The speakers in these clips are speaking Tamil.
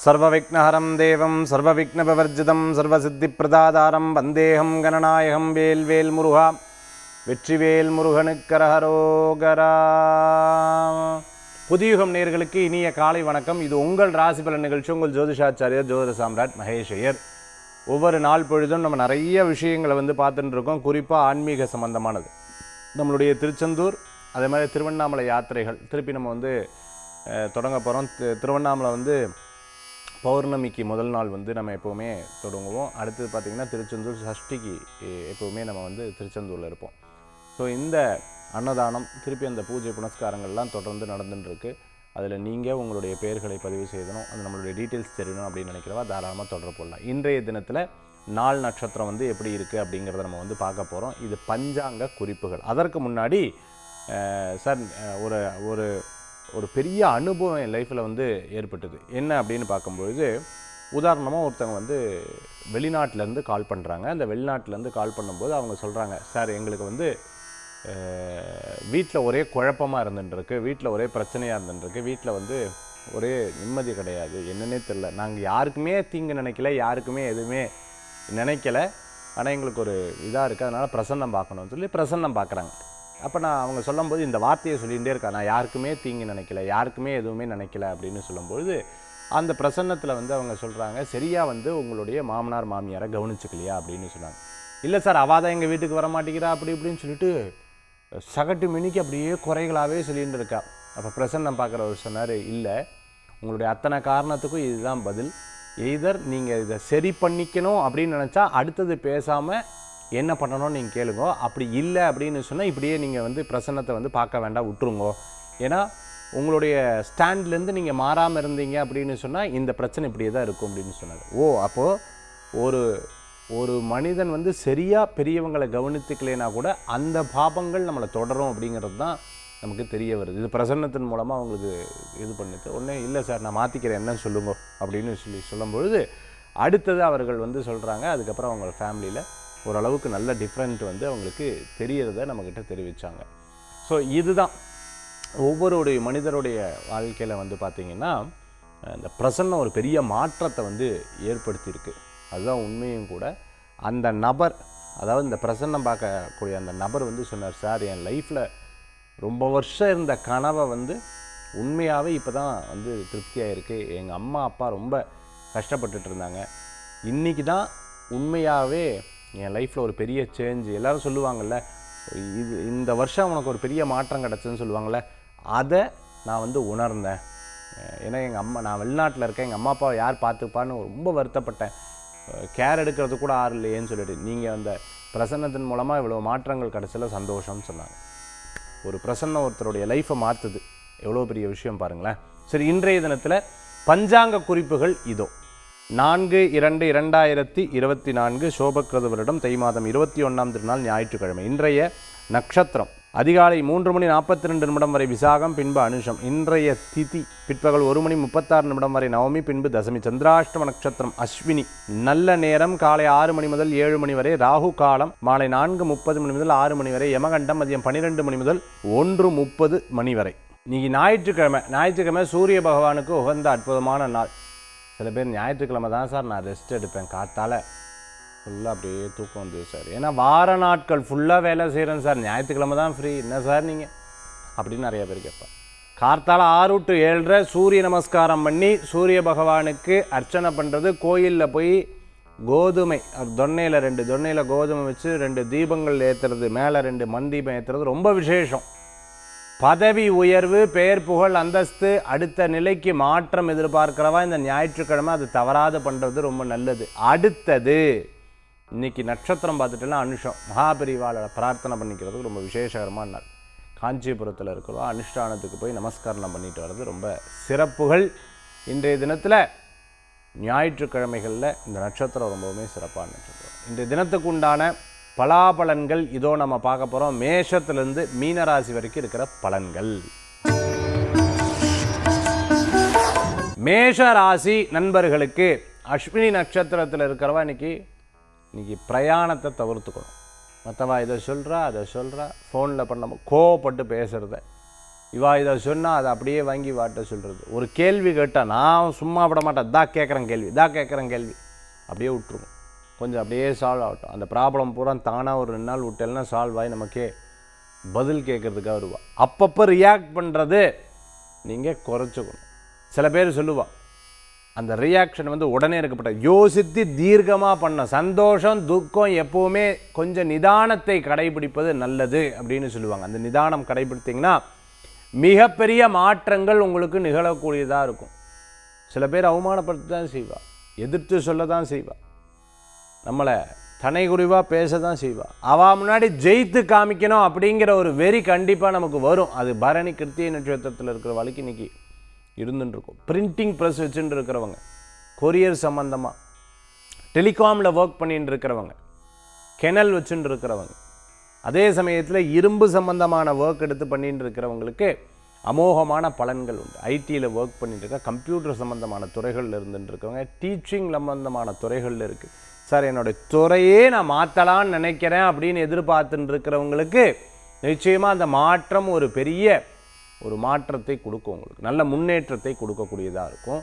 சர்வவிக்னஹரம் தேவம் சர்வவிக்னபவர்ஜிதம் சர்வசித்திப்பிரதாதாரம் வந்தேகம் கணநாயகம் வேல்வேல் முருகா வெற்றிவேல் முருகனுக்கரஹரோகரா. புதியுகம் நேயர்களுக்கு இனிய காலை வணக்கம். இது உங்கள் ராசி பலன் நிகழ்ச்சி. உங்கள் ஜோதிஷாச்சாரியர் ஜோதிட சாம்ராட் மகேஷ் ஐயர். ஒவ்வொரு நாள் பொழுதும் நம்ம நிறைய விஷயங்களை பார்த்துட்டு இருக்கோம். குறிப்பாக ஆன்மீக சம்பந்தமானது. நம்மளுடைய திருச்செந்தூர், அதே மாதிரி திருவண்ணாமலை யாத்திரைகள் திருப்பி நம்ம தொடங்க போகிறோம். திருவண்ணாமலை பௌர்ணமிக்கு முதல் நாள் நம்ம எப்போவுமே தொடங்குவோம். அடுத்தது பார்த்திங்கன்னா திருச்செந்தூர் சஷ்டிக்கு எப்போவுமே நம்ம திருச்செந்தூரில் இருப்போம். ஸோ இந்த அன்னதானம் திருப்பி அந்த பூஜை புனஸ்காரங்கள்லாம் தொடர்ந்து நடந்துட்டுருக்கு. அதில் நீங்கள் உங்களுடைய பெயர்களை பதிவு செய்யணும், அது நம்மளுடைய டீட்டெயில்ஸ் தெரியணும் அப்படின்னு நினைக்கிறவா தாராளமாக தொடர்பு கொள்ளலாம். இன்றைய தினத்தில் நாள் நட்சத்திரம் எப்படி இருக்குது அப்படிங்கிறத நம்ம பார்க்க போகிறோம். இது பஞ்சாங்க குறிப்புகள். அதற்கு முன்னாடி சார் ஒரு ஒரு பெரிய அனுபவம் என் லைஃப்பில் ஏற்பட்டது. என்ன அப்படின்னு பார்க்கும்பொழுது, உதாரணமாக ஒருத்தவங்க வெளிநாட்டிலேருந்து கால் பண்ணுறாங்க. அந்த வெளிநாட்டிலேருந்து கால் பண்ணும்போது அவங்க சொல்கிறாங்க, சார் எங்களுக்கு வீட்டில் ஒரே குழப்பமாக இருந்துட்டுருக்கு, வீட்டில் ஒரே பிரச்சனையாக இருந்துட்டுருக்கு, வீட்டில் ஒரே நிம்மதி கிடையாது, என்னன்னே தெரில, நாங்கள் யாருக்குமே தீங்கு நினைக்கல, யாருக்குமே எதுவுமே நினைக்கல, ஆனால் எங்களுக்கு ஒரு இதாக இருக்குது, அதனால் பிரசன்னம் பார்க்கணும்னு சொல்லி பிரசன்னம் பார்க்குறாங்க. அப்போ அவங்க சொல்லும்போது இந்த வார்த்தையை சொல்லிகிட்டே இருக்கா, நான் யாருக்குமே தீங்கு நினைக்கல, யாருக்குமே எதுவுமே நினைக்கல அப்படின்னு சொல்லும்பொழுது அந்த பிரசன்னத்தில் அவங்க சொல்கிறாங்க, சரியாக உங்களுடைய மாமனார் மாமியாரை கவனிச்சுக்கலையா அப்படின்னு சொன்னாங்க. இல்லை சார், அவள் தான் எங்கள் வீட்டுக்கு வர மாட்டேங்கிறா அப்படி இப்படின்னு சொல்லிட்டு சகட்டு மினிக்கு அப்படியே குறைகளாகவே சொல்லிகிட்டு இருக்கா. அப்போ பிரசன்னம் பார்க்குறவர் சொன்னார், இல்லை, உங்களுடைய அத்தனை காரணத்துக்கும் இதுதான் பதில். எய்தர் நீங்கள் இதை சரி பண்ணிக்கணும் அப்படின்னு நினச்சா அடுத்தது பேசாமல் என்ன பண்ணணும்னு நீங்கள் கேளுங்க, அப்படி இல்லை அப்படின்னு சொன்னால் இப்படியே நீங்கள் பிரசன்னத்தை பார்க்க வேண்டாம், விட்டுருங்கோ. ஏன்னா உங்களுடைய ஸ்டாண்ட்லேருந்து நீங்கள் மாறாமல் இருந்தீங்க அப்படின்னு சொன்னால் இந்த பிரச்சனை இப்படியே தான் இருக்கும் அப்படின்னு சொன்னார். அப்போது ஒரு மனிதன் சரியாக பெரியவங்களை கவனித்துக்கலைன்னா கூட அந்த பாபங்கள் நம்மளை தொடரும் அப்படிங்கிறது தான் நமக்கு தெரிய வருது. இது பிரசன்னத்தின் மூலமாக அவங்களுக்கு இது பண்ணிட்டு உடனே, இல்லை சார் நான் மாற்றிக்கிறேன், என்னன்னு சொல்லுங்க அப்படின்னு சொல்லும்பொழுது அடுத்தது அவர்கள் சொல்கிறாங்க. அதுக்கப்புறம் அவங்க ஃபேமிலியில் ஓரளவுக்கு நல்ல டிஃப்ரெண்ட் அவங்களுக்கு தெரியறத நம்மக்கிட்ட தெரிவித்தாங்க. ஸோ இதுதான் ஒவ்வொருடைய மனிதருடைய வாழ்க்கையில் பார்த்திங்கன்னா இந்த பிரசன்னம் ஒரு பெரிய மாற்றத்தை ஏற்படுத்தியிருக்கு. அதுதான் உண்மையும் கூட. அந்த நபர், அதாவது இந்த பிரசன்னம் பார்க்கக்கூடிய அந்த நபர் சொன்னார், சார் என் லைஃப்பில் ரொம்ப வருஷம் இருந்த கனவை உண்மையாகவே இப்போ தான் திருப்தியாக இருக்குது. எங்கள் அம்மா அப்பா ரொம்ப கஷ்டப்பட்டுட்டு இருந்தாங்க, இன்றைக்கி தான் உண்மையாகவே என் லைஃப்பில் ஒரு பெரிய சேஞ்சு. எல்லோரும் சொல்லுவாங்கள்ல, இந்த வருஷம் உனக்கு ஒரு பெரிய மாற்றம் கிடச்சுன்னு சொல்லுவாங்கள்ல, அதை நான் உணர்ந்தேன். ஏன்னா நான் வெளிநாட்டில் இருக்கேன், எங்கள் அம்மா அப்பாவை யார் பார்த்துப்பான்னு ரொம்ப வருத்தப்பட்டேன், கேர் எடுக்கிறது கூட ஆறு இல்லையேன்னு சொல்லிட்டு நீங்கள் அந்த பிரசன்னத்தின் மூலமாக இவ்வளோ மாற்றங்கள் கிடச்சல சந்தோஷம்னு சொன்னாங்க. ஒரு பிரசன்னம் ஒருத்தருடைய லைஃப்பை மாற்றுது, எவ்வளோ பெரிய விஷயம் பாருங்களேன். சரி, இன்றைய தினத்தில் பஞ்சாங்க குறிப்புகள் இதோ. 4/2/2024 சோபக்கிருத வருடம் தை மாதம் 21ஆம் திருநாள் ஞாயிற்றுக்கிழமை. இன்றைய நட்சத்திரம் அதிகாலை 3:42 வரை விசாகம், பின்பு அனுஷம். இன்றைய திதி பிற்பகல் 1:36 வரை நவமி, பின்பு தசமி. சந்திராஷ்டம நட்சத்திரம் அஸ்வினி. நல்ல நேரம் காலை 6 மணி முதல் 7 மணி வரை. ராகு காலம் மாலை 4:30 முதல் 6 மணி வரை. யமகண்டம் மதியம் 12 மணி முதல் 1:30 மணி வரை. இன்னைக்கு ஞாயிற்றுக்கிழமை சூரிய பகவானுக்கு உகந்த அற்புதமான நாள். சில பேர் ஞாயிற்றுக்கிழமை தான் சார் நான் ரெஸ்ட் எடுப்பேன், காத்தால் ஃபுல்லாக அப்படியே தூக்கம் சார், ஏன்னா வார நாட்கள் ஃபுல்லாக வேலை செய்கிறேன் சார், ஞாயிற்றுக்கிழமை தான் ஃப்ரீ, என்ன சார் நீங்கள் அப்படின்னு நிறைய பேர் கேட்பேன். கார்த்தால 6 to 7:30 சூரிய நமஸ்காரம் பண்ணி சூரிய பகவானுக்கு அர்ச்சனை பண்ணுறது, கோயிலில் போய் கோதுமை தொன்னையில் 2 தொன்னையில் கோதுமை வச்சு 2 தீபங்கள் ஏற்றுறது, மேலே 2 மண் தீபம் ஏற்றுறது ரொம்ப விசேஷம். பதவி உயர்வு, பெயர் புகழ் அந்தஸ்து அடுத்த நிலைக்கு மாற்றம் எதிர்பார்க்கிறவா இந்த ஞாயிற்றுக்கிழமை அது தவறாது பண்ணுறது ரொம்ப நல்லது. அடுத்தது இன்றைக்கி நட்சத்திரம் பார்த்துட்டுலாம் அனுஷம். மகாபெரிவாளை பிரார்த்தனை பண்ணிக்கிறதுக்கு ரொம்ப விசேஷகரமான நாள். காஞ்சிபுரத்தில் இருக்கிறோம், அனுஷ்டானத்துக்கு போய் நமஸ்காரம் பண்ணிட்டு வர்றது ரொம்ப சிறப்புகள். இன்றைய தினத்தில் ஞாயிற்றுக்கிழமைகளில் இந்த நட்சத்திரம் ரொம்பவுமே சிறப்பான நட்சத்திரம். இன்றைய தினத்துக்கு உண்டான பலாபலன்கள் இதோ நம்ம பார்க்க போகிறோம். மேஷத்துலேருந்து மீனராசி வரைக்கும் இருக்கிற பலன்கள். மேஷ ராசி நண்பர்களுக்கு அஸ்வினி நட்சத்திரத்தில் இருக்கிறவா இன்னைக்கு பிரயாணத்தை தவிர்த்துக்கணும். மற்றவா இதை சொல்கிறா அதை சொல்கிறா, ஃபோனில் பண்ண கோவப்பட்டு பேசுகிறத இவா இதை சொன்னால் அதை அப்படியே வாங்கி வாட்ட சொல்கிறது. ஒரு கேள்வி கேட்டால் நான் சும்மா விட மாட்டேன், கேட்குறேன் கேள்வி அப்படியே விட்டுருவோம். கொஞ்சம் அப்படியே சால்வ் ஆகட்டும். அந்த ப்ராப்ளம் பூரா தானாக ஒரு 2 நாள் விட்டேன்னா சால்வ் ஆகி நமக்கே பதில் கேட்குறதுக்காக வருவா. அப்பப்போ ரியாக்ட் பண்ணுறது நீங்கள் குறைச்சிக்கணும். சில பேர் சொல்லுவா அந்த ரியாக்ஷன் வந்து உடனே இருக்கப்பட்ட யோசித்து தீர்க்கமாக பண்ண. சந்தோஷம் துக்கம் எப்போவுமே கொஞ்சம் நிதானத்தை கடைபிடிப்பது நல்லது அப்படின்னு சொல்லுவாங்க. அந்த நிதானம் கடைபிடித்திங்கன்னா மிகப்பெரிய மாற்றங்கள் உங்களுக்கு நிகழக்கூடியதாக இருக்கும். சில பேர் அவமானப்படுத்த தான் செய்வா, எதிர்த்து சொல்ல தான் செய்வா, நம்மளை தனைகுறிவாக பேச தான் செய்வா. அவள் முன்னாடி ஜெயித்து காமிக்கணும் அப்படிங்கிற ஒரு வெறி கண்டிப்பாக நமக்கு வரும். அது பரணி கிருத்திகை நட்சத்திரத்தில் இருக்கிற வழக்கு இன்றைக்கி இருந்துருக்கும். பிரிண்டிங் ப்ரெஸ் வச்சுட்டு இருக்கிறவங்க, கொரியர் சம்மந்தமாக டெலிகாமில் ஒர்க் பண்ணிட்டு இருக்கிறவங்க, கெனல் வச்சுட்டு இருக்கிறவங்க, அதே சமயத்தில் இரும்பு சம்பந்தமான ஒர்க் எடுத்து பண்ணிட்டு இருக்கிறவங்களுக்கு அமோகமான பலன்கள் உண்டு. ஐடியில் ஒர்க் பண்ணிட்டு இருக்க, கம்ப்யூட்டர் சம்மந்தமான துறைகளில் இருந்துட்டு இருக்கவங்க, டீச்சிங் சம்பந்தமான துறைகளில் இருக்குது. சார் என்னுடைய துறையே நான் மாற்றலான்னு நினைக்கிறேன் அப்படின்னு எதிர்பார்த்துட்டு இருக்கிறவங்களுக்கு நிச்சயமாக அந்த மாற்றம் ஒரு பெரிய ஒரு மாற்றத்தை கொடுக்கும், உங்களுக்கு நல்ல முன்னேற்றத்தை கொடுக்கக்கூடியதாக இருக்கும்.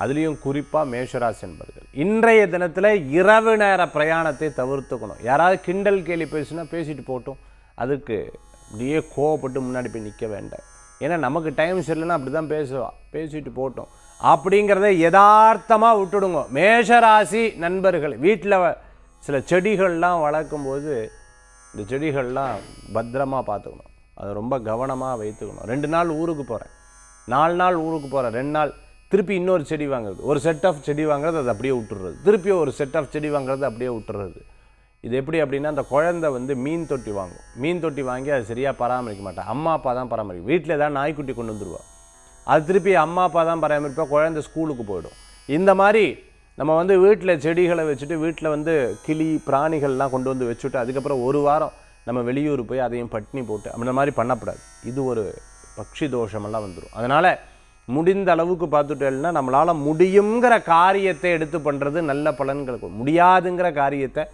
அதுலேயும் குறிப்பாக மேஷராசி என்பர்கள் இன்றைய தினத்தில் இரவு நேர பிரயாணத்தை தவிர்த்துக்கணும். யாராவது கிண்டல் கேலி பேசுனா பேசிட்டு போட்டோம், அதுக்கு அப்படியே கோவப்பட்டு முன்னாடி போய் நிற்க வேண்டாம். ஏன்னா நமக்கு டைம் சரியில்லைன்னா அப்படி தான் பேசிட்டு போட்டோம் அப்படிங்கிறத யதார்த்தமாக விட்டுடுங்க. மேஷராசி நண்பர்கள் வீட்டில் சில செடிகள்லாம் வளர்க்கும்போது இந்த செடிகள்லாம் பத்திரமாக பார்த்துக்கணும், அதை ரொம்ப கவனமாக வைத்துக்கணும். 2 நாள் ஊருக்கு போகிறேன், 4 நாள் ஊருக்கு போகிறேன், 2 நாள் திருப்பி இன்னொரு செடி வாங்குறது, ஒரு செட் ஆஃப் செடி வாங்குறது அதை அப்படியே விட்டுடுறது, திருப்பி ஒரு செட் ஆஃப் செடி வாங்குறது அப்படியே விட்டுறது. இது எப்படி அப்படின்னா, அந்த குழந்தை வந்து மீன் தொட்டி வாங்கும், மீன் தொட்டி வாங்கி அதை சரியாக பராமரிக்க மாட்டேன், அம்மா அப்பா தான் பராமரிக்கும். வீட்டில் ஏதாவது நாய்க்குட்டி கொண்டு வந்துடுவா, அது திருப்பி அம்மா அப்பா தான் பராமரிப்பா, குழந்தை ஸ்கூலுக்கு போயிடும். இந்த மாதிரி நம்ம வந்து வீட்டில் செடிகளை வச்சுட்டு வீட்டில் வந்து கிளி பிராணிகள்லாம் கொண்டு வந்து வச்சுட்டு அதுக்கப்புறம் ஒரு வாரம் நம்ம வெளியூர் போய் அதையும் பட்டினி போட்டு அந்த மாதிரி பண்ணக்கூடாது. இது ஒரு பக்ஷி தோஷமெல்லாம் வந்துடும். அதனால் முடிந்த அளவுக்கு பார்த்துட்டேன்னா நம்மளால் முடியுங்கிற காரியத்தை எடுத்து பண்ணுறது நல்ல பலன்களுக்கு, முடியாதுங்கிற காரியத்தை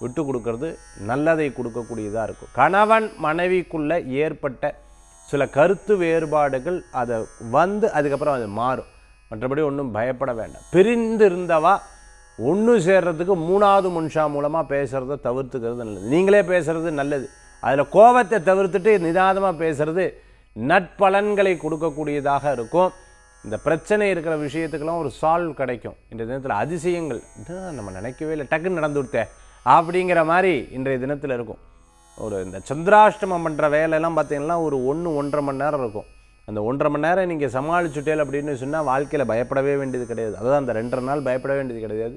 விட்டு கொடுக்கறது நல்லதை கொடுக்கக்கூடியதாக இருக்கும். கணவன் மனைவிக்குள்ளே ஏற்பட்ட சில கருத்து வேறுபாடுகள் அதை வந்து அதுக்கப்புறம் அது மாறும். மற்றபடி ஒன்றும் பயப்பட வேண்டாம். பிரிந்து இருந்தவா ஒன்று சேர்றதுக்கு 3வது மனுஷா மூலமாக பேசுகிறத தவிர்த்துக்கிறது நல்லது. நீங்களே பேசுகிறது நல்லது. அதில் கோபத்தை தவிர்த்துட்டு நிதானமாக பேசுகிறது நட்பலன்களை கொடுக்கக்கூடியதாக இருக்கும். இந்த பிரச்சனை இருக்கிற விஷயத்துக்கெல்லாம் ஒரு சால்வ் கிடைக்கும். இந்த தினத்தில் அதிசயங்கள் நம்ம நினைக்கவே இல்லை, டக்குன்னு நடந்து கொடுத்தே அப்படிங்கிற மாதிரி இன்றைய தினத்தில் இருக்கும். ஒரு இந்த சந்திராஷ்டமம் பண்ணுற வேலையெல்லாம் பார்த்தீங்கன்னா ஒரு 1-1.5 மணி நேரம் இருக்கும். அந்த 1.5 மணி நேரம் நீங்கள் சமாளிச்சுட்டேல் அப்படின்னு சொன்னால் வாழ்க்கையில் பயப்படவே வேண்டியது கிடையாது. அதாவது அந்த 2.5 நாள் பயப்பட வேண்டியது கிடையாது.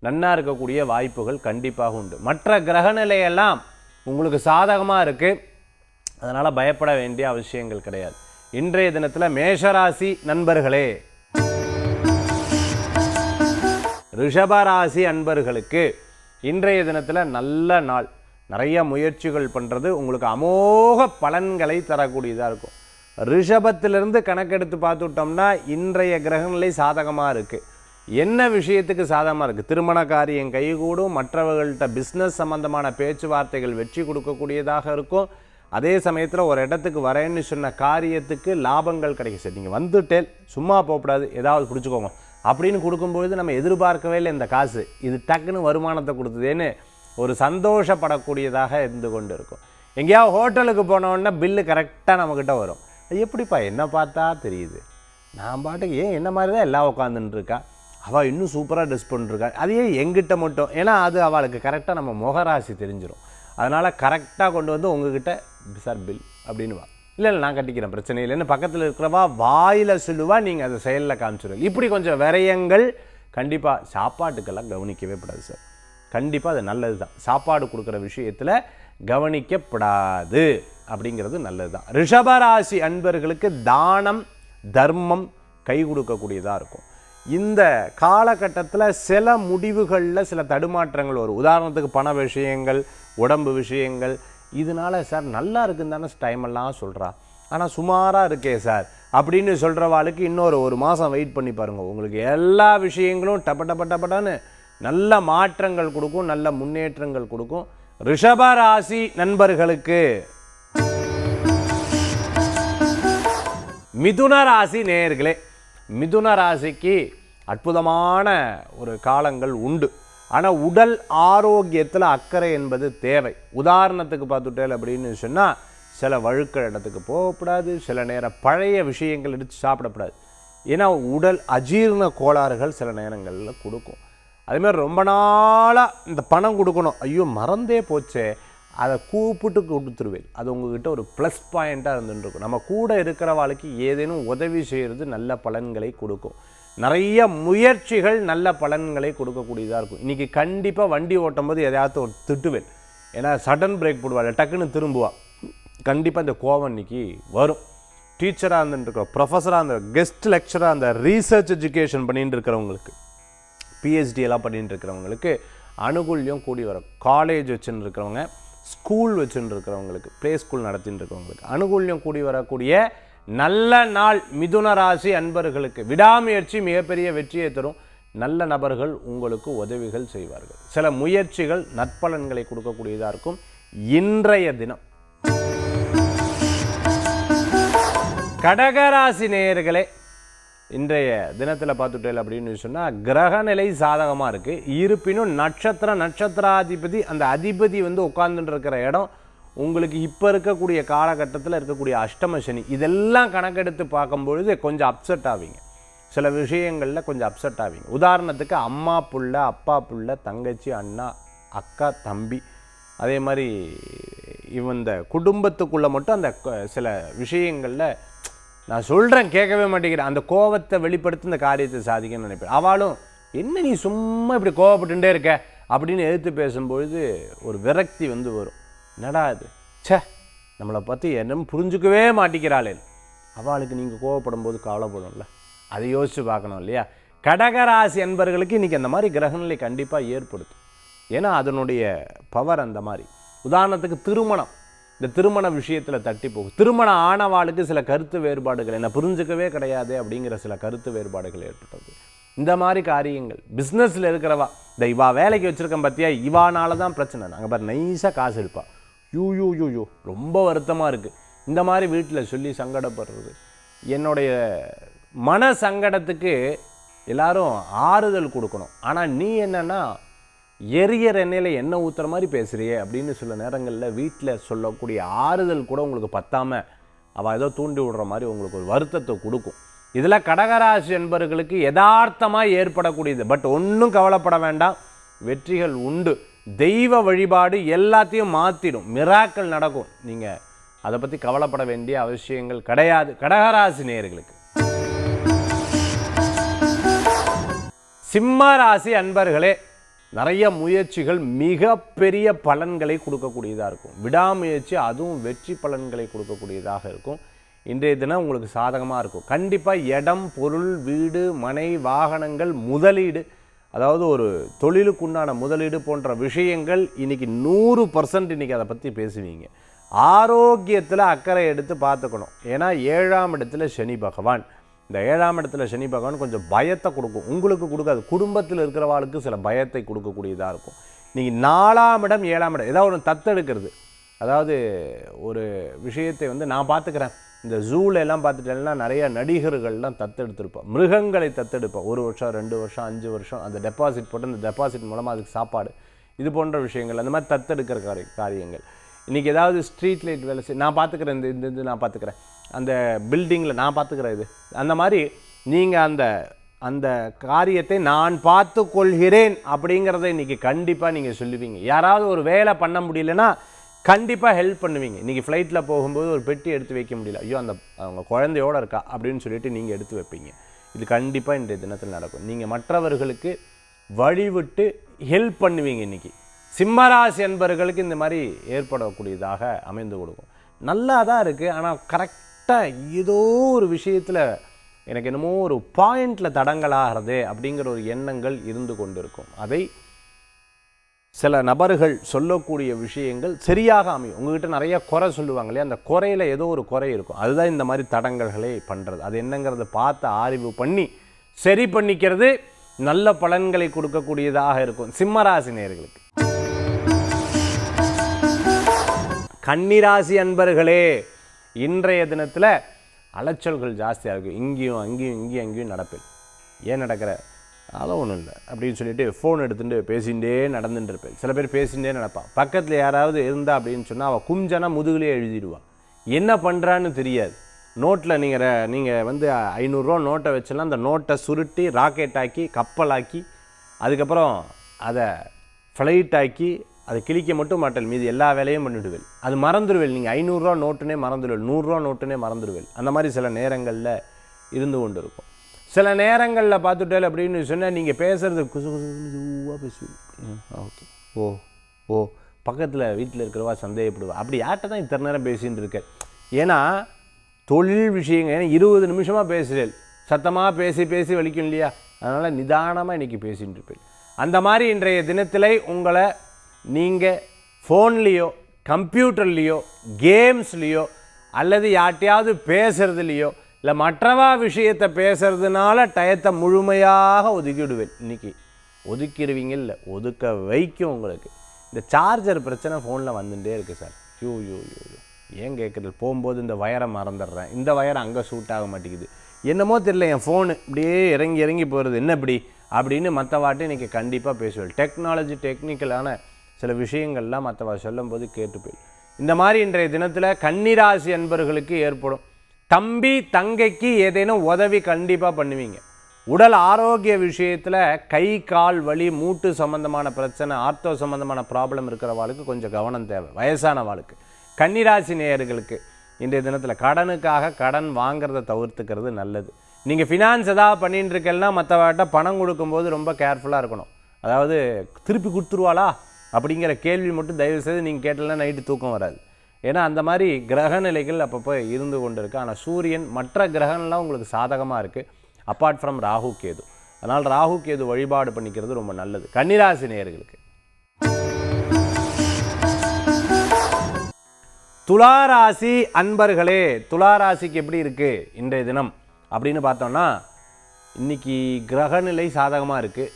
நன்னா இருக்கக்கூடிய வாய்ப்புகள் கண்டிப்பாக உண்டு. மற்ற கிரகநிலையெல்லாம் உங்களுக்கு சாதகமாக இருக்குது, அதனால் பயப்பட வேண்டிய அவசியங்கள் கிடையாது. இன்றைய தினத்தில் மேஷராசி நண்பர்களே, ரிஷபராசி அன்பர்களுக்கு இன்றைய தினத்தில் நல்ல நாள். நிறைய முயற்சிகள் பண்ணுறது உங்களுக்கு அமோக பலன்களை தரக்கூடியதாக இருக்கும். ரிஷபத்திலிருந்து கணக்கெடுத்து பார்த்துட்டோம்னா இன்றைய கிரகநிலை சாதகமாக இருக்குது. என்ன விஷயத்துக்கு சாதகமாக இருக்குது? திருமண காரியம் கைகூடும், மற்றவர்கள்ட்ட பிஸ்னஸ் சம்பந்தமான பேச்சுவார்த்தைகள் வெற்றி கொடுக்கக்கூடியதாக இருக்கும். அதே சமயத்தில் ஒரு இடத்துக்கு வரேன்னு சொன்ன காரியத்துக்கு லாபங்கள் கிடைக்கும். சரி, நீங்கள் வந்துட்டேல் சும்மா போகக்கூடாது, ஏதாவது பிடிச்சிக்கோங்க அப்படின்னு கொடுக்கும்பொழுது நம்ம எதிர்பார்க்கவே இல்லை இந்த காசு, இது டக்குன்னு வருமானத்தை கொடுத்ததேன்னு ஒரு சந்தோஷப்படக்கூடியதாக இருந்து கொண்டு இருக்கும். எங்கேயாவது ஹோட்டலுக்கு போனோன்னா பில்லு கரெக்டாக நம்மக்கிட்ட வரும். அது எப்படிப்பா என்ன பார்த்தா தெரியுது, நான் பாட்டுக்கு ஏன் என்ன மாதிரி தான் எல்லாம் உட்காந்துட்டு இருக்கா, அவள் இன்னும் சூப்பராக ட்ரெஸ் பண்ணிருக்கா, அதையே எங்கிட்ட மட்டும், ஏன்னா அது அவளுக்கு கரெக்டாக நம்ம முகராசி தெரிஞ்சிடும். அதனால் கரெக்டாக கொண்டு வந்து உங்ககிட்ட சார் பில் அப்படின்னுவா. இல்லை நான் கட்டிக்கிறேன் பிரச்சனை இல்லைன்னு பக்கத்தில் இருக்கிறவா வாயில் சொல்லுவா, நீங்கள் அதை செயலில் காமிச்சிடுவீங்க. இப்படி கொஞ்சம் விரயங்கள் கண்டிப்பாக சாப்பாட்டுக்கெல்லாம் கவனிக்கவே படாது சார். கண்டிப்பாக அது நல்லது தான். சாப்பாடு கொடுக்குற விஷயத்தில் கவனிக்கப்படாது அப்படிங்கிறது நல்லது தான். ரிஷபராசி அன்பர்களுக்கு தானம் தர்மம் கை கொடுக்கக்கூடியதாக இருக்கும். இந்த காலகட்டத்தில் சில முடிவுகளில் சில தடுமாற்றங்கள் வரும். உதாரணத்துக்கு பண விஷயங்கள், உடம்பு விஷயங்கள். இதனால் சார் நல்லா இருக்குன்னு தானே டைமெல்லாம் சொல்கிறா, ஆனால் சுமாராக இருக்கே சார் அப்படின்னு சொல்கிறவாளுக்கு இன்னொரு 1 மாதம் வெயிட் பண்ணி பாருங்கள். உங்களுக்கு எல்லா விஷயங்களும் டப்பட்டான்னு நல்ல மாற்றங்கள் கொடுக்கும், நல்ல முன்னேற்றங்கள் கொடுக்கும். ரிஷபராசி நண்பர்களுக்கு மிதுன ராசி நேயர்களே, மிதுன ராசிக்கு அற்புதமான ஒரு காலங்கள் உண்டு. ஆனால் உடல் ஆரோக்கியத்தில் அக்கறை என்பது தேவை. உதாரணத்துக்கு பார்த்துட்டேன் அப்படின்னு சொன்னால், சில வழுக்கிற இடத்துக்கு போகக்கூடாது, சில நேரம் பழைய விஷயங்கள் எடுத்து சாப்பிடக்கூடாது. ஏன்னா உடல் அஜீரண கோளாறுகள் சில நேரங்களில் கொடுக்கும். அதேமாதிரி ரொம்ப நாளாக இந்த பணம் கொடுக்கணும், ஐயோ மறந்தே போச்சே, அதை கூப்பிட்டு கொடுத்துருவேன். அது உங்ககிட்ட ஒரு ப்ளஸ் பாயிண்ட்டாக இருந்துருக்கும். நம்ம கூட இருக்கிறவாளுக்கு ஏதேனும் உதவி செய்கிறது நல்ல பலன்களை கொடுக்கும். நிறைய முயற்சிகள் நல்ல பலன்களை கொடுக்கக்கூடியதாக இருக்கும். இன்றைக்கி கண்டிப்பாக வண்டி ஓட்டும் போது எதையாவது ஒரு திட்டுவேன். ஏன்னா சடன் பிரேக் போடுவாள், டக்குன்னு திரும்புவாள். கண்டிப்பாக இந்த கோவம் இன்றைக்கி வரும். டீச்சராக இருந்துருக்கிறோம், ப்ரொஃபஸராக இருந்த, கெஸ்ட் லெக்சராக அந்த ரீசர்ச் எஜுகேஷன் பண்ணிட்டு இருக்கிறவங்களுக்கு, பிஹெச்டி எல்லாம் பண்ணிட்டு இருக்கிறவங்களுக்கு அனுகூல்யம் கூடி வரும். காலேஜ் வச்சுன்னு இருக்கிறவங்க, ஸ்கூல் வச்சுன்னு இருக்கிறவங்களுக்கு, ப்ளே ஸ்கூல் நடத்தின்னு இருக்கிறவங்களுக்கு அனுகூல்யம் கூடி வரக்கூடிய நல்ல நாள். மிதுன ராசி அன்பர்களுக்கு விடாமுயற்சி மிகப்பெரிய வெற்றியை தரும். நல்ல நபர்கள் உங்களுக்கு உதவிகள் செய்வார்கள். சில முயற்சிகள் நற்பலன்களை கொடுக்கக்கூடியதாக இருக்கும். இன்றைய தினம் கடகராசி நேயர்களே, இன்றைய தினத்தில் பார்த்துட்டேன் அப்படின்னு சொன்னால் கிரகநிலை சாதகமாக இருக்குது. இருப்பினும் நட்சத்திராதிபதி, அந்த அதிபதி உட்கார்ந்துட்டு இருக்கிற இடம் உங்களுக்கு இப்போ இருக்கக்கூடிய காலகட்டத்தில் இருக்கக்கூடிய அஷ்டம சனி, இதெல்லாம் கணக்கெடுத்து பார்க்கும்பொழுது கொஞ்சம் அப்செட் ஆவீங்க. சில விஷயங்களில் கொஞ்சம் அப்செட் ஆவீங்க. உதாரணத்துக்கு அம்மா புள்ள, அப்பா புள்ள, தங்கச்சி, அண்ணா, அக்கா, தம்பி, அதே மாதிரி இந்த குடும்பத்துக்குள்ளே மட்டும் அந்த சில விஷயங்களில் நான் சொல்கிறேன் கேட்கவே மாட்டேங்கிறேன், அந்த கோபத்தை வெளிப்படுத்தி இந்த காரியத்தை சாதிக்கணும்னு நினைப்பேன். அவளும் என்ன நீ சும்மா இப்படி கோவப்பட்டுட்டே இருக்க அப்படின்னு எதிர்த்து பேசும்பொழுது ஒரு விரக்தி வரும். என்னடா இது, சே நம்மளை பற்றி என்னன்னு புரிஞ்சுக்கவே மாட்டேங்கிறாளே. அவளுக்கு நீங்கள் கோவப்படும் போது கவலைப்படும்ல, அதை யோசித்து பார்க்கணும் இல்லையா? கடகராசி என்பவர்களுக்கு இன்றைக்கி அந்த மாதிரி கிரகநிலை கண்டிப்பாக ஏற்படுத்தும். ஏன்னா அதனுடைய பவர் அந்த மாதிரி. உதாரணத்துக்கு திருமணம், இந்த திருமண விஷயத்தில் தட்டி போகும். திருமணம் ஆனவாளுக்கு சில கருத்து வேறுபாடுகள், என்ன புரிஞ்சுக்கவே கிடையாது அப்படிங்கிற சில கருத்து வேறுபாடுகள் ஏற்பட்டது. இந்த மாதிரி காரியங்கள் பிஸ்னஸில் இருக்கிறவா, இந்த இவா வேலைக்கு வச்சுருக்கேன் பார்த்தியா, இவானால தான் பிரச்சனை, நாங்கள் பாரு நைஸாக காசு எடுப்பா, யூ ரொம்ப வருத்தமாக இருக்குது, இந்த மாதிரி வீட்டில் சொல்லி சங்கடப்படுறது. என்னுடைய மன சங்கடத்துக்கு எல்லாரும் ஆறுதல் கொடுக்கணும். ஆனால் நீ என்னன்னா எரியற எண்ணெயில் எண்ணெய் ஊற்றுற மாதிரி பேசுகிறியே அப்படின்னு சில நேரங்களில் வீட்டில் சொல்லக்கூடிய ஆறுதல் கூட உங்களுக்கு பத்தாமல் அவள் ஏதோ தூண்டி விடுற மாதிரி உங்களுக்கு ஒரு வருத்தத்தை கொடுக்கும். இதில் கடகராசி என்பவர்களுக்கு யதார்த்தமாக ஏற்படக்கூடியது. பட் ஒன்றும் கவலைப்பட வேண்டாம், வெற்றிகள் உண்டு. தெய்வ வழிபாடு எல்லாத்தையும் மாற்றிடும், மிராக்கள் நடக்கும். நீங்கள் அதை பற்றி கவலைப்பட வேண்டிய அவசியங்கள் கிடையாது கடகராசி நேயர்களுக்கு. சிம்ம ராசி அன்பர்களே, நிறைய முயற்சிகள் மிகப்பெரிய பலன்களை கொடுக்கக்கூடியதாக இருக்கும். விடாமுயற்சி அதுவும் வெற்றி பலன்களை கொடுக்கக்கூடியதாக இருக்கும். இன்றைய தினம் உங்களுக்கு சாதகமாக இருக்கும். கண்டிப்பாக இடம், பொருள், வீடு, மனை, வாகனங்கள், முதலீடு, அதாவது ஒரு தொழிலுக்குண்டான முதலீடு போன்ற விஷயங்கள் இன்றைக்கி 100% இன்றைக்கி அதை பற்றி பேசுவீங்க. ஆரோக்கியத்தில் அக்கறை எடுத்து பார்த்துக்கணும். ஏன்னா 7ஆம் இடத்துல சனி பகவான். இந்த 7ஆம் இடத்துல சனி பகவான் கொஞ்சம் பயத்தை கொடுக்கும், உங்களுக்கு கொடுக்காது, குடும்பத்தில் இருக்கிறவாளுக்கு சில பயத்தை கொடுக்கக்கூடியதாக இருக்கும். நீங்கள் 4ஆம் இடம் 7ஆம் இடம் ஏதாவது ஒன்று தத்தெடுக்கிறது, அதாவது ஒரு விஷயத்தை நான் பார்த்துக்கிறேன். இந்த ஜூல எல்லாம் பார்த்துட்டேன்னா நிறைய நடிகர்கள்லாம் தத்தெடுத்திருப்போம், மிருகங்களை தத்தெடுப்போம். 1 வருஷம் 2 வருஷம் 5 வருஷம் அந்த டெபாசிட் போட்டு அந்த டெபாசிட் மூலமாக அதுக்கு சாப்பாடு, இது போன்ற விஷயங்கள், அந்த மாதிரி தத்தெடுக்கிற காரியங்கள். இன்றைக்கி ஏதாவது ஸ்ட்ரீட் லைட் வேலை நான் பார்த்துக்கிறேன், இந்த இது நான் பார்த்துக்கிறேன், அந்த பில்டிங்கில் நான் பார்த்துக்கிறேன், இது அந்த மாதிரி நீங்கள் அந்த காரியத்தை நான் பார்த்து கொள்கிறேன் அப்படிங்கிறத இன்றைக்கி கண்டிப்பாக நீங்கள் சொல்லுவீங்க. யாராவது ஒரு வேலை பண்ண முடியலன்னா கண்டிப்பாக ஹெல்ப் பண்ணுவீங்க. இன்றைக்கி ஃப்ளைட்டில் போகும்போது ஒரு பெட்டி எடுத்து வைக்க முடியல, ஐயோ அவங்க குழந்தையோடு இருக்கா அப்படின்னு சொல்லிட்டு நீங்கள் எடுத்து வைப்பீங்க. இது கண்டிப்பாக இன்றைய தினத்தில் நடக்கும். நீங்கள் மற்றவர்களுக்கு வழிவிட்டு ஹெல்ப் பண்ணுவீங்க. இன்றைக்கி சிம்மராசி என்பவர்களுக்கு இந்த மாதிரி ஏற்படக்கூடியதாக அமைந்து கொடுக்கும். நல்லா தான் இருக்குது, ஆனால் கரெக்டாக ஏதோ ஒரு விஷயத்தில் எனக்கு என்னமோ ஒரு பாயிண்டில் தடங்கலாகிறது அப்படிங்கிற ஒரு எண்ணங்கள் இருந்து கொண்டு இருக்கும். அதை சில நபர்கள் சொல்லக்கூடிய விஷயங்கள் சரியாக அமையும். உங்கள்கிட்ட நிறைய குறை சொல்லுவாங்க இல்லையா, அந்த குறையில் ஏதோ ஒரு குறை இருக்கும், அதுதான் இந்த மாதிரி தடங்கல்களை பண்ணுறது. அது என்னங்கிறத பார்த்து ஆய்வு பண்ணி சரி பண்ணிக்கிறது நல்ல பலன்களை கொடுக்கக்கூடியதாக இருக்கும் சிம்மராசி நேயர்களுக்கு. கன்னிராசி அன்பர்களே, இன்றைய தினத்தில் அலைச்சல்கள் ஜாஸ்தியாக இருக்கும். இங்கேயும் அங்கேயும் இங்கேயும் அங்கேயும் நடப்பேன். ஏன் நடக்கிற அதெல்லாம் ஒன்றும் இல்லை அப்படின்னு சொல்லிட்டு ஃபோன் எடுத்துகிட்டு பேசிகிட்டே நடந்துட்டு இருப்பேன். சில பேர் பேசிகிட்டே நடப்பான். பக்கத்தில் யாராவது இருந்தா அப்படின்னு சொன்னால் அவள் குஞ்சனா முதுகுலேயே எழுதிடுவாள். என்ன பண்ணுறான்னு தெரியாது. நோட்டில் நீங்கள் வந்து 500 ரூபா நோட்டை வச்சலாம், அந்த நோட்டை சுருட்டி ராக்கெட் ஆக்கி கப்பலாக்கி அதுக்கப்புறம் அதை ஃப்ளைட் ஆக்கி அதை கிழிக்க மட்டும் மாட்டேன், மீது எல்லா வேலையும் பண்ணிவிடுவேன். அது மறந்துடுவேன். நீங்கள் 500 ரூபா நோட்டுனே மறந்துடுவேன், 100 ரூபா நோட்டுனே மறந்துடுவேன். அந்த மாதிரி சில நேரங்களில் இருந்து கொண்டு இருக்கும். சில நேரங்களில் பார்த்துட்டேன் அப்படின்னு சொன்னால் நீங்கள் பேசுகிறது குசு குசுவாக பேசுவீங்க. ஓகே ஓ பக்கத்தில் வீட்டில் இருக்கிறவா சந்தேகப்படுவா. அப்படி யார்கிட்ட தான் இத்தனை நேரம் பேசிகிட்டு இருக்கேன். ஏன்னா தொழில் விஷயங்க, ஏன்னா 20 நிமிஷமாக பேசுகிறேன், சத்தமாக பேசி பேசி வலிக்கும் இல்லையா, அதனால் நிதானமாக இன்றைக்கி பேசிகிட்டு இருப்பேன். அந்த மாதிரி இன்றைய தினத்தில் உங்களை நீங்கள் ஃபோன்லேயோ கம்ப்யூட்டர்லேயோ கேம்ஸ்லேயோ அல்லது யார்ட்டையாவது பேசுகிறதுலையோ இல்லை மற்றவா விஷயத்தை பேசுகிறதுனால டயத்தை முழுமையாக ஒதுக்கிவிடுவேன். இன்றைக்கி ஒதுக்கிடுவீங்க, இல்லை ஒதுக்க வைக்கும். உங்களுக்கு இந்த சார்ஜர் பிரச்சனை ஃபோனில் வந்துட்டே இருக்குது சார். யூ ஏன் கேட்குறது, போகும்போது இந்த வயரை மறந்துடுறேன், இந்த வயரை அங்கே சூட் ஆக மாட்டேங்குது, என்னமோ தெரியல என் ஃபோனு இப்படியே இறங்கி போகிறது, என்ன இப்படி அப்படின்னு மற்றவாட்டி இன்றைக்கி கண்டிப்பாக பேசுவேன். டெக்னாலஜி டெக்னிக்கலான சில விஷயங்கள்லாம் மற்றவா சொல்லும்போது கேட்டுப்பேன். இந்த மாதிரி இன்றைய தினத்தில் கன்னிராசி அன்பர்களுக்கு ஏற்படும். தம்பி தங்கைக்கு ஏதேனும் உதவி கண்டிப்பாக பண்ணுவீங்க. உடல் ஆரோக்கிய விஷயத்தில் கை கால் வலி, மூட்டு சம்மந்தமான பிரச்சனை, ஆர்த்தோ சம்மந்தமான ப்ராப்ளம் இருக்கிறவாளுக்கு கொஞ்சம் கவனம் தேவை. வயசானவாளுக்கு, கன்னிராசி நேயர்களுக்கு இன்றைய தினத்தில் கடனுக்காக கடன் வாங்கிறத தவிர்த்துக்கிறது நல்லது. நீங்கள் ஃபினான்ஸ் எதாவது பண்ணிட்டு இருக்கேன்னா மற்றவாட்ட பணம் கொடுக்கும்போது ரொம்ப கேர்ஃபுல்லாக இருக்கணும். அதாவது திருப்பி கொடுத்துருவாளா அப்படிங்கிற கேள்வி மட்டும் தயவுசெய்து நீங்கள் கேட்டலாம் நைட்டு தூக்கம் வராது. ஏன்னா அந்த மாதிரி கிரகநிலைகள் அப்பப்போ இருந்து கொண்டு இருக்குது. ஆனால் சூரியன் மற்ற கிரகங்கள்லாம் உங்களுக்கு சாதகமாக இருக்குது, அப்பார்ட் ஃப்ரம் ராகு கேது. அதனால் ராகு கேது வழிபாடு பண்ணிக்கிறது ரொம்ப நல்லது கன்னிராசி நேயர்களுக்கு. துளாராசி அன்பர்களே, துளாராசிக்கு எப்படி இருக்குது இன்றைய தினம் அப்படின்னு பார்த்தோம்னா, இன்றைக்கி கிரகநிலை சாதகமாக இருக்குது,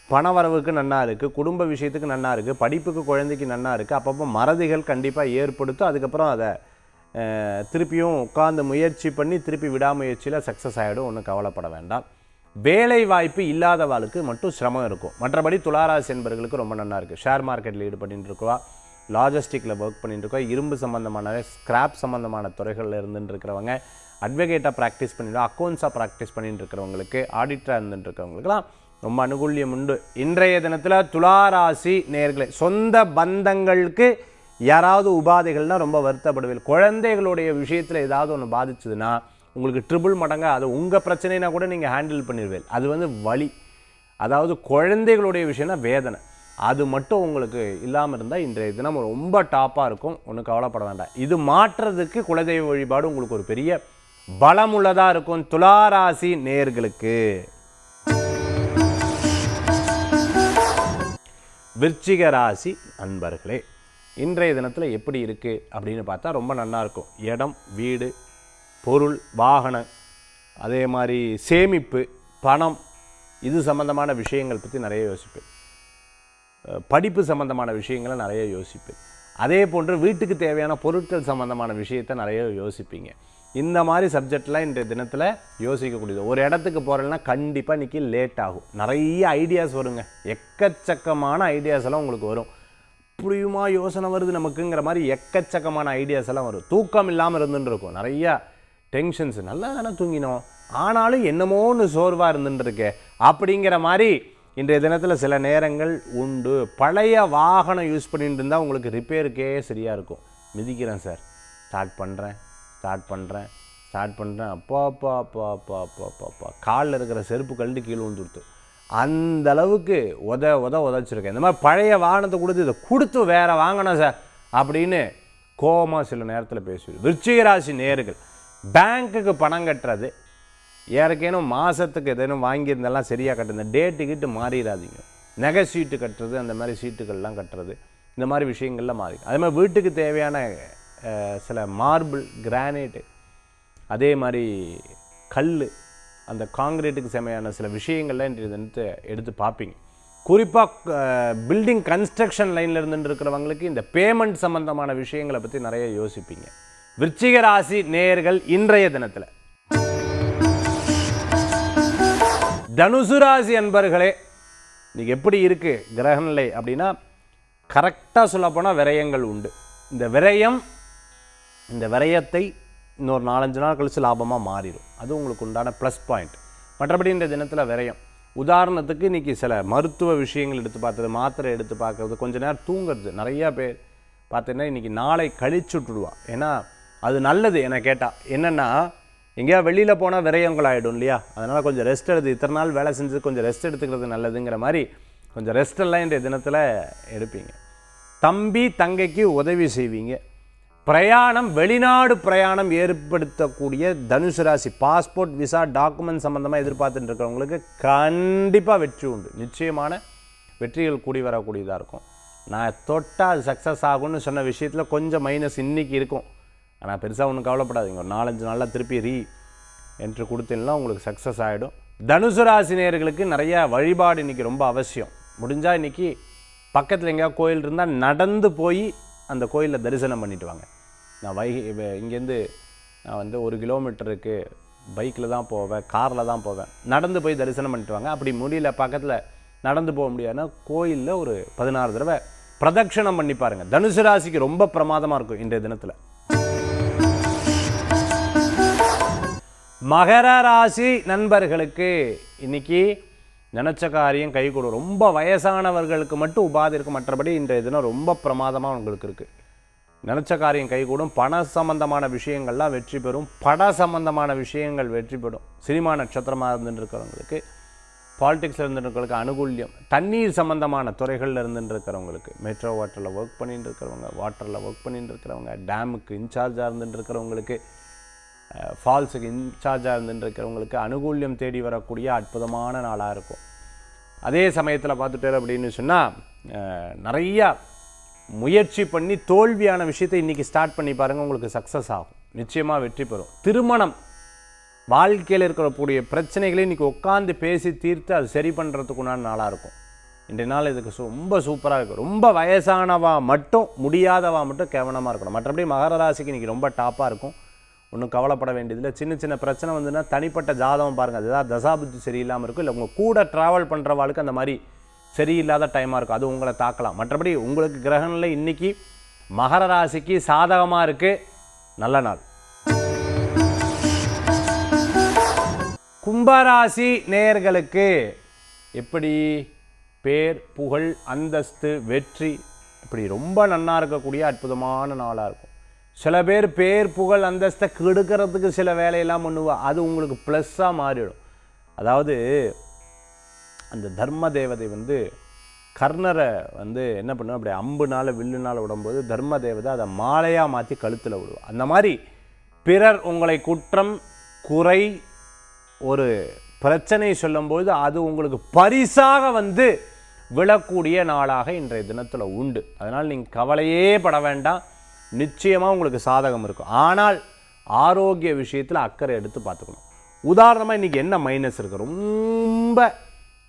பணவரவுக்கு நன்னா இருக்குது, குடும்ப விஷயத்துக்கு நன்னா இருக்குது, படிப்புக்கு குழந்தைக்கு நன்னா இருக்குது. அப்பப்போ மறதிகள் கண்டிப்பாக ஏற்படுத்தும். அதுக்கப்புறம் அதை திருப்பியும் உட்காந்து முயற்சி பண்ணி திருப்பி விடாமுயற்சியில் சக்ஸஸ் ஆகிடும். ஒன்றும் கவலைப்பட வேண்டாம். வேலை வாய்ப்பு இல்லாதவாளுக்கு மட்டும் சிரமம் இருக்கும். மற்றபடி துளாராசி என்பவர்களுக்கு ரொம்ப நன்னா இருக்குது. ஷேர் மார்க்கெட்டில் ஈடுபட்டு இருக்கவா, லாஜிஸ்டிக்கில் ஒர்க் பண்ணிட்டு இருக்கோம், இரும்பு சம்மந்தமான ஸ்கிராப் சம்மந்தமான துறைகளில் இருந்துட்டு இருக்கிறவங்க, அட்வொகேட்டாக ப்ராக்டிஸ் பண்ணிட்டு, அக்கௌண்ட்ஸாக ப்ராக்டிஸ் பண்ணிட்டு இருக்கிறவங்களுக்கு, ஆடிட்டராக இருந்துட்டு இருக்கிறவங்களுக்குலாம் ரொம்ப அனுகூல்யம் உண்டு. இன்றைய தினத்தில் துளாராசி நேயர்களே, சொந்த பந்தங்களுக்கு யாராவது உபாதைகள்னால் ரொம்ப வருத்தப்படுவீர்கள். குழந்தைகளுடைய விஷயத்தில் ஏதாவது ஒன்று பாதிச்சதுன்னா உங்களுக்கு ட்ரிபிள் மடங்காக அது உங்கள் பிரச்சனைனா கூட நீங்கள் ஹேண்டில் பண்ணிடுவீர்கள். அது வந்து வலி, அதாவது குழந்தைகளுடைய விஷயம்னா வேதனை, அது மட்டும் உங்களுக்கு இல்லாமல் இருந்தால் இன்றைய தினம் ரொம்ப டாப்பாக இருக்கும். ஒன்றும் கவலைப்பட வேண்டாம். இது மாற்றுறதுக்கு குலதெய்வ வழிபாடு உங்களுக்கு ஒரு பெரிய பலமுள்ளதாக இருக்கும் துளாராசி நேயர்களுக்கு. விருச்சிக ராசி அன்பர்களே, இன்றைய தினத்தில் எப்படி இருக்குது அப்படின்னு பார்த்தா ரொம்ப நல்லாயிருக்கும். இடம், வீடு, பொருள், வாகனம், அதே மாதிரி சேமிப்பு, பணம், இது சம்பந்தமான விஷயங்கள் பற்றி நிறைய யோசிப்பேன். படிப்பு சம்பந்தமான விஷயங்களை நிறைய யோசிப்பேன். அதே போன்று வீட்டுக்கு தேவையான பொருட்கள் சம்பந்தமான விஷயத்தை நிறைய யோசிப்பீங்க. இந்த மாதிரி சப்ஜெக்ட்லாம் இன்றைய தினத்தில் யோசிக்கக்கூடியது. ஒரு இடத்துக்கு போகிறேன்னா கண்டிப்பாக இன்றைக்கி லேட் ஆகும். நிறைய ஐடியாஸ் வருங்க, எக்கச்சக்கமான ஐடியாஸ் எல்லாம் உங்களுக்கு வரும். இப்படியுமா யோசனை வருது நமக்குங்கிற மாதிரி எக்கச்சக்கமான ஐடியாஸ் எல்லாம் வரும். தூக்கம் இல்லாமல் இருந்துட்டு இருக்கும், நிறையா டென்ஷன்ஸ். நல்லா தானே தூங்கினோம், ஆனாலும் என்னமோன்னு சோர்வாக இருந்துட்டுருக்கே அப்படிங்கிற மாதிரி இன்றைய தினத்தில் சில நேரங்கள் உண்டு. பழைய வாகனம் யூஸ் பண்ணிட்டு இருந்தால் உங்களுக்கு ரிப்பேருக்கே சரியாக இருக்கும். மிதிக்கிறேன் சார், ஸ்டார்ட் பண்ணுறேன் அப்பா காலில் இருக்கிற செருப்பு கழண்டு கீழே விழுந்துடுத்து. அந்த அளவுக்கு உதச்சிருக்கேன். இந்த மாதிரி பழைய வாகனத்தை கொடுத்து இதை கொடுத்து வேறு வாங்கணும் சார் அப்படின்னு கோபமாக சில நேரத்தில் பேசுவேன். விருச்சிக ராசி நேயர்கள், பேங்க்குக்கு பணம் கட்டுறது, யாருக்கேனும் மாதத்துக்கு எதேனும் வாங்கியிருந்தெல்லாம் சரியாக கட்டுறது, டேட்டுக்கிட்டு மாறிடாதீங்க. நகை சீட்டு கட்டுறது, அந்த மாதிரி சீட்டுகள்லாம் கட்டுறது, இந்த மாதிரி விஷயங்கள்லாம் மாறி. அதே மாதிரி வீட்டுக்கு தேவையான சில மார்பிள், கிரானைட்டு, அதே மாதிரி கல், அந்த காங்கிரீட்டுக்கு செமையான சில விஷயங்கள்லாம் இன்றைய எடுத்து பார்ப்பீங்க. குறிப்பாக பில்டிங் கன்ஸ்ட்ரக்ஷன் லைனில் இருந்துட்டு இருக்கிறவங்களுக்கு இந்த பேமெண்ட் சம்மந்தமான விஷயங்களை பற்றி நிறைய யோசிப்பீங்க. விருச்சிக ராசி நேயர்கள் இன்றைய தினத்தில் தனுசு ராசி அன்பர்களே, இன்றைக்கி எப்படி இருக்குது கிரகநிலை அப்படின்னா, கரெக்டாக சொல்லப்போனால் விரயங்கள் உண்டு. இந்த விரயத்தை இன்னொரு 4-5 நாள் கழித்து லாபமாக மாறிடும். அது உங்களுக்கு உண்டான ப்ளஸ் பாயிண்ட். மற்றபடி இந்த தினத்தில் விரயம். உதாரணத்துக்கு இன்றைக்கி சில மருத்துவ விஷயங்கள் எடுத்து பார்த்தது, மாத்திரை எடுத்து பார்க்குறது, கொஞ்ச நேரம் தூங்குறது. நிறையா பேர் பார்த்தீங்கன்னா இன்றைக்கி நாளை கழிச்சு விட்டுடுவா. ஏன்னா அது நல்லது. என்னை கேட்டால் என்னென்னா, எங்கேயா வெளியில் போனால் விரயங்கள் ஆகிடும் இல்லையா, அதனால் கொஞ்சம் ரெஸ்ட் எடுத்து, இத்தனை நாள் வேலை செஞ்சு கொஞ்சம் ரெஸ்ட் எடுத்துக்கிறது நல்லதுங்கிற மாதிரி கொஞ்சம் ரெஸ்டெல்லாம் இன்றைய தினத்தில் எடுப்பீங்க. தம்பி தங்கைக்கு உதவி செய்வீங்க. பிரயாணம், வெளிநாடு பிரயாணம் ஏற்படுத்தக்கூடிய தனுசு ராசி, பாஸ்போர்ட், விசா, டாக்குமெண்ட் சம்மந்தமாக எதிர்பார்த்துட்டு இருக்கிறவங்களுக்கு கண்டிப்பாக வெற்றி உண்டு. நிச்சயமான வெற்றிகள் கூடி வரக்கூடியதாக இருக்கும். நான் தொட்டால் அது சக்ஸஸ் ஆகும்னு சொன்ன விஷயத்தில் கொஞ்சம் மைனஸ் இன்றைக்கி இருக்கும். ஆனால் பெருசாக ஒன்றும் கவலைப்படாதீங்க. ஒரு 4-5 நாளில் திருப்பி என்ட்ரு கொடுத்தீங்கன்னா உங்களுக்கு சக்ஸஸ் ஆகிடும். தனுசு ராசி நேயர்களுக்கு நிறையா வழிபாடு இன்றைக்கி ரொம்ப அவசியம். முடிஞ்சால் இன்றைக்கி பக்கத்தில் எங்கேயா கோயில் இருந்தால் நடந்து போய் அந்த கோயிலில் தரிசனம் பண்ணிட்டு வாங்க. நான் இங்கேருந்து நான் வந்து 1 கிலோமீட்டருக்கு பைக்கில் தான் போவேன், காரில் தான் போவேன். நடந்து போய் தரிசனம் பண்ணிட்டு வாங்க. அப்படி முடியல, பக்கத்தில் நடந்து போக முடியாதுன்னா கோயிலில் ஒரு 16 தடவை பிரதட்சணம் பண்ணி பாருங்கள். தனுசு ராசிக்கு ரொம்ப பிரமாதமாக இருக்கும் இன்றைய தினத்தில். மகர ராசி நண்பர்களுக்கு இன்னைக்கு நினச்ச காரியம் கை கொடு. ரொம்ப வயசானவர்களுக்கு மட்டும் உபாதை இருக்கும். மற்றபடி இன்றைய தினம் ரொம்ப பிரமாதமாக உங்களுக்கு இருக்குது. நினச்ச காரியம் கை கூடும். பண சம்பந்தமான விஷயங்கள்லாம் வெற்றி பெறும். பட சம்பந்தமான விஷயங்கள் வெற்றி பெறும். சினிமா நட்சத்திரமாக இருந்துட்டு இருக்கிறவங்களுக்கு, பாலிடிக்ஸில் இருந்துருக்கிறவங்களுக்கு அனுகூல்யம். தண்ணீர் சம்பந்தமான துறைகளில் இருந்துட்டு இருக்கிறவங்களுக்கு, மெட்ரோ வாட்டரில் ஒர்க் பண்ணிட்டு இருக்கிறவங்க, வாட்டரில் ஒர்க் பண்ணிட்டு இருக்கிறவங்க, டேமுக்கு இன்சார்ஜாக இருந்துட்டு இருக்கிறவங்களுக்கு, ஃபால்ஸுக்கு இன்சார்ஜாக இருந்துட்டு இருக்கிறவங்களுக்கு அனுகூல்யம் தேடி வரக்கூடிய அற்புதமான நாளாக இருக்கும். அதே சமயத்தில் பார்த்துட்டு அப்படின்னு சொன்னால், நிறையா முயற்சி பண்ணி தோல்வியான விஷயத்தை இன்றைக்கி ஸ்டார்ட் பண்ணி பாருங்கள், உங்களுக்கு சக்ஸஸ் ஆகும். நிச்சயமாக வெற்றி பெறும். திருமணம், வாழ்க்கையில் இருக்கக்கூடிய பிரச்சனைகளை இன்றைக்கி உட்காந்து பேசி தீர்த்து அது சரி பண்ணுறதுக்குண்டான நாளாக இருக்கும். இன்றைய நாள் இதுக்கு ரொம்ப சூப்பராக இருக்கும். ரொம்ப வயசானவா மட்டும், முடியாதவா மட்டும் கவனமாக இருக்கணும். மற்றபடி மகர ராசிக்கு இன்றைக்கி ரொம்ப டாப்பாக இருக்கும். ஒன்றும் கவலைப்பட வேண்டியதில்லை. சின்ன சின்ன பிரச்சனை வந்துன்னா தனிப்பட்ட ஜாதகம் பாருங்கள், அதுதான் தசாபுத்தி சரியில்லாமல் இருக்கும். இல்லை உங்கள் கூட ட்ராவல் பண்ணுறவாளுக்கு அந்த மாதிரி சரியில்லாத டைமாக இருக்கும், அது உங்களை தாக்கலாம். மற்றபடி உங்களுக்கு கிரகநிலை இன்றைக்கி மகர ராசிக்கு சாதகமாக இருக்குது. நல்ல நாள். கும்பராசி நேயர்களுக்கு எப்படி பேர், புகழ், அந்தஸ்து, வெற்றி இப்படி ரொம்ப நன்னா இருக்கக்கூடிய அற்புதமான நாளாக இருக்கும். சில பேர் பேர், புகழ், அந்தஸ்தை கெடுக்கிறதுக்கு சில வேலையெல்லாம் பண்ணுவா. அது உங்களுக்கு ப்ளஸ்ஸாக மாறிடும். அதாவது அந்த தர்ம தேவதை வந்து கர்ணரை வந்து என்ன பண்ணுவோம், அப்படி அம்புனால வில்லுனால் விடும்போது தர்ம தேவதை அதை மாலையாக மாற்றி கழுத்தில் விடுவோம். அந்த மாதிரி பிறர் உங்களை குற்றம், குறை, ஒரு பிரச்சனை சொல்லும்போது அது உங்களுக்கு பரிசாக வந்து விழக்கூடிய நாளாக இன்றைய தினத்தில் உண்டு. அதனால் நீங்கள் கவலையே பட வேண்டாம். நிச்சயமாக உங்களுக்கு சாதகம் இருக்கும். ஆனால் ஆரோக்கிய விஷயத்தில் அக்கறை எடுத்து பார்த்துக்கணும். உதாரணமாக இன்றைக்கி என்ன மைனஸ் இருக்குது, ரொம்ப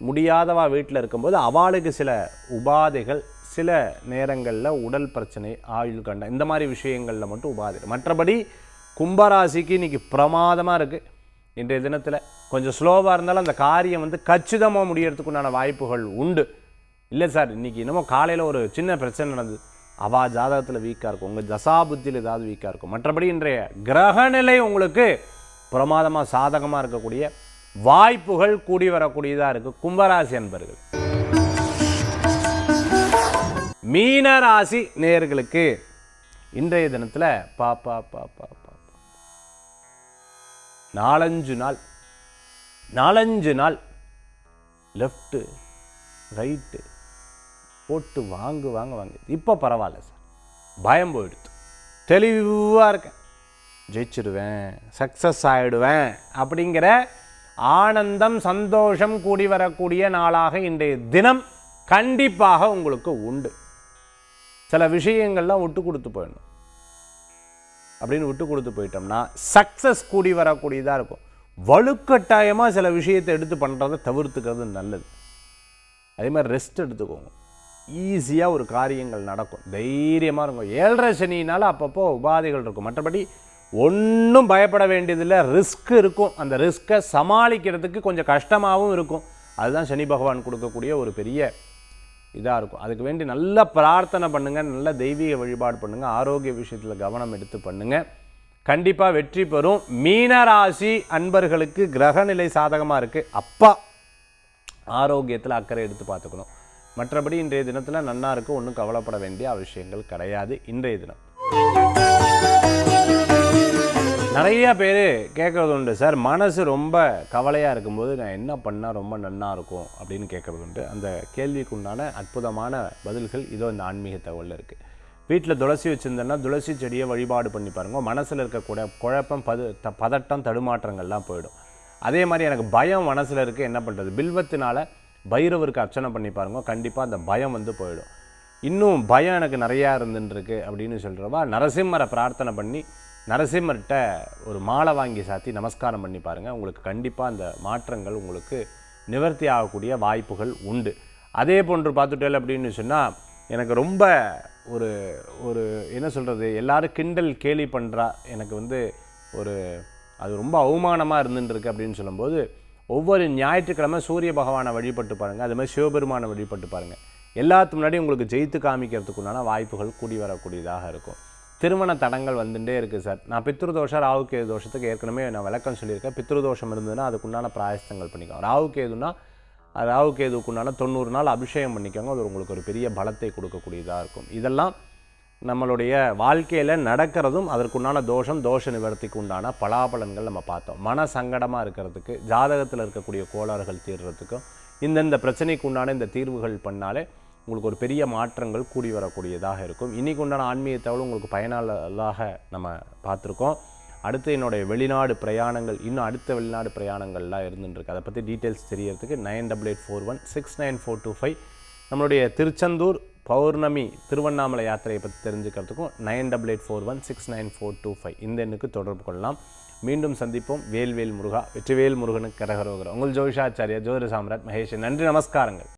முடியாதவா வீட்டில் இருக்கும்போது அவளுக்கு சில உபாதைகள், சில நேரங்களில் உடல் பிரச்சனை, ஆயுள் கண்ட இந்த மாதிரி விஷயங்களில் மட்டும் உபாதை. மற்றபடி கும்பராசிக்கு இன்றைக்கி பிரமாதமாக இருக்குது. இன்றைய தினத்தில் கொஞ்சம் ஸ்லோவாக இருந்தாலும் அந்த காரியம் வந்து கச்சிதமாக முடியறதுக்குண்டான வாய்ப்புகள் உண்டு. இல்லை சார் இன்றைக்கி என்னமோ காலையில் ஒரு சின்ன பிரச்சனை நடந்தது, அவள் ஜாதகத்தில் வீக்காக இருக்கும், உங்கள் தசாபுத்தியில் ஏதாவது வீக்காக இருக்கும். மற்றபடி இன்றைய கிரகநிலை உங்களுக்கு பிரமாதமாக சாதகமாக இருக்கக்கூடிய வாய்ப்புகள் கூடி வரக்கூடியதாக இருக்குது. கும்பராசி அன்பர்கள். மீனராசி நேயர்களுக்கு இன்றைய தினத்தில் 4-5 நாள் லெஃப்ட்டு ரைட்டு போட்டு வாங்கு. இப்போ பரவாயில்ல சார், பயம் போயிடுது, தெளிவாக இருக்கேன், ஜெயிச்சிடுவேன், சக்ஸஸ் ஆகிடுவேன் அப்படிங்கிற ஆனந்தம், சந்தோஷம் கூடி வரக்கூடிய நாளாக இன்றைய தினம் கண்டிப்பாக உங்களுக்கு உண்டு. சில விஷயங்கள்லாம் விட்டு கொடுத்து போயிடணும். அப்படின்னு விட்டு கொடுத்து போயிட்டோம்னா சக்ஸஸ் கூடி வரக்கூடியதாக இருக்கும். வலுக்கட்டாயமாக சில விஷயத்தை எடுத்து பண்ணுறதை தவிர்த்துக்கிறது நல்லது. அதே மாதிரி ரெஸ்ட் எடுத்துக்கோங்க. ஈஸியாக ஒரு காரியங்கள் நடக்கும். தைரியமாக இருக்கும். 7.5 சனினால் அப்பப்போ உபாதைகள் இருக்கும். மற்றபடி ஒன்றும் பயப்பட வேண்டியதில்லை. ரிஸ்க் இருக்கும், அந்த ரிஸ்க்கை சமாளிக்கிறதுக்கு கொஞ்சம் கஷ்டமாகவும் இருக்கும். அதுதான் சனி பகவான் கொடுக்கக்கூடிய ஒரு பெரிய இதாக இருக்கும். அதுக்கு வேண்டி நல்ல பிரார்த்தனை பண்ணுங்கள், நல்ல தெய்வீக வழிபாடு பண்ணுங்கள், ஆரோக்கிய விஷயத்தில் கவனம் எடுத்து பண்ணுங்கள், கண்டிப்பாக வெற்றி பெறும். மீனராசி அன்பர்களுக்கு கிரகநிலை சாதகமாக இருக்குது. அப்பா ஆரோக்கியத்தில் அக்கறை எடுத்து பார்த்துக்கணும். மற்றபடி இன்றைய தினத்தில் நன்னா இருக்குது, ஒன்றும் கவலைப்பட வேண்டிய அவசியங்கள் கிடையாது. இன்றைய தினம் நிறைய பேர் கேட்குறது உண்டு, சார் மனசு ரொம்ப கவலையாக இருக்கும்போது நான் என்ன பண்ணால் ரொம்ப நன்னா இருக்கும் அப்படின்னு கேட்குறது உண்டு. அந்த கேள்விக்கு உண்டான அற்புதமான பதில்கள் இதோ இந்த ஆன்மீக தகவலில் இருக்குது. வீட்டில் துளசி வச்சுருந்தேன்னா துளசி செடியை வழிபாடு பண்ணி பாருங்கள். மனசில் இருக்கக்கூடிய குழப்பம், பதட்டம், தடுமாற்றங்கள்லாம் போயிடும். அதே மாதிரி எனக்கு பயம் மனசில் இருக்குது, என்ன பண்ணுறது, பில்வத்தினால் பைரவருக்கு அர்ச்சனை பண்ணி பாருங்கள், கண்டிப்பாக அந்த பயம் வந்து போயிடும். இன்னும் பயம் எனக்கு நிறையா இருந்துருக்கு அப்படின்னு சொல்கிறவா நரசிம்மரை பிரார்த்தனை பண்ணி நரசிம்மர்கிட்ட ஒரு மாலை வாங்கி சாத்தி நமஸ்காரம் பண்ணி பாருங்கள். உங்களுக்கு கண்டிப்பாக அந்த மாற்றங்கள் உங்களுக்கு நிவர்த்தி ஆகக்கூடிய வாய்ப்புகள் உண்டு. அதே போன்று பார்த்துட்டேன் அப்படின்னு சொன்னால் எனக்கு ரொம்ப ஒரு ஒரு என்ன சொல்கிறது, எல்லோரும் கிண்டல் கேலி பண்ணுறா, எனக்கு வந்து ஒரு அது ரொம்ப அவமானமாக இருந்துருக்கு அப்படின்னு சொல்லும்போது ஒவ்வொரு ஞாயிற்றுக்கிழமை சூரிய பகவானை வழிபட்டு பாருங்கள், அது மாதிரி சிவபெருமானை வழிபட்டு பாருங்கள். எல்லாத்துக்கு முன்னாடி உங்களுக்கு ஜெயித்து காமிக்கிறதுக்குண்டான வாய்ப்புகள் கூடி வரக்கூடியதாக இருக்கும். திருமண தடங்கள் வந்துட்டே இருக்குது சார், நான் பித்ருதோஷம் ராகுகேது தோஷத்துக்கு ஏற்கனவே நான் விளக்கம் சொல்லியிருக்கேன். பித்ருதோஷம் இருந்ததுன்னா அதுக்குண்டான பிராயஸ்தங்கள் பண்ணிக்கோங்க. ராகுகேதுன்னா ராகுகேதுக்குண்டான 90 நாள் அபிஷேகம் பண்ணிக்கோங்க. அது உங்களுக்கு ஒரு பெரிய பலத்தை கொடுக்கக்கூடியதாக இருக்கும். இதெல்லாம் நம்மளுடைய வாழ்க்கையில் நடக்கிறதும் அதற்குண்டான தோஷ நிவர்த்திக்கு உண்டான பலாபலன்கள் நம்ம பார்த்தோம். மன சங்கடமாக இருக்கிறதுக்கு, ஜாதகத்தில் இருக்கக்கூடிய கோளாறுகள் தீர்றதுக்கும் இந்தந்த பிரச்சனைக்கு உண்டான இந்த தீர்வுகள் பண்ணாலே உங்களுக்கு ஒரு பெரிய மாற்றங்கள் கூடி வரக்கூடியதாக இருக்கும். இன்றைக்கு உண்டான ஆன்மீக தகவல் உங்களுக்கு பயனாளதாக நம்ம பார்த்துருக்கோம். அடுத்து என்னுடைய வெளிநாடு பிரயாணங்கள், இன்னும் அடுத்த வெளிநாடு பிரயாணங்கள்லாம் இருந்துருக்கு. அதை பற்றி டீட்டெயில்ஸ் தெரியறதுக்கு 9881694225, நம்மளுடைய திருச்செந்தூர் பௌர்ணமி திருவண்ணாமலை யாத்திரையை பற்றி தெரிஞ்சுக்கிறதுக்கும் 9881694225 இந்த எண்ணுக்கு தொடர்பு கொள்ளலாம். மீண்டும் சந்திப்போம். வேல்வேல் முருகா, வெற்றிவேல் முருகனுக்கு கரகரோகரம். உங்கள் ஜோதிஷாச்சாரியா ஜோதிட சாம்ராட் மகேஷ். நன்றி, நமஸ்காரங்கள்.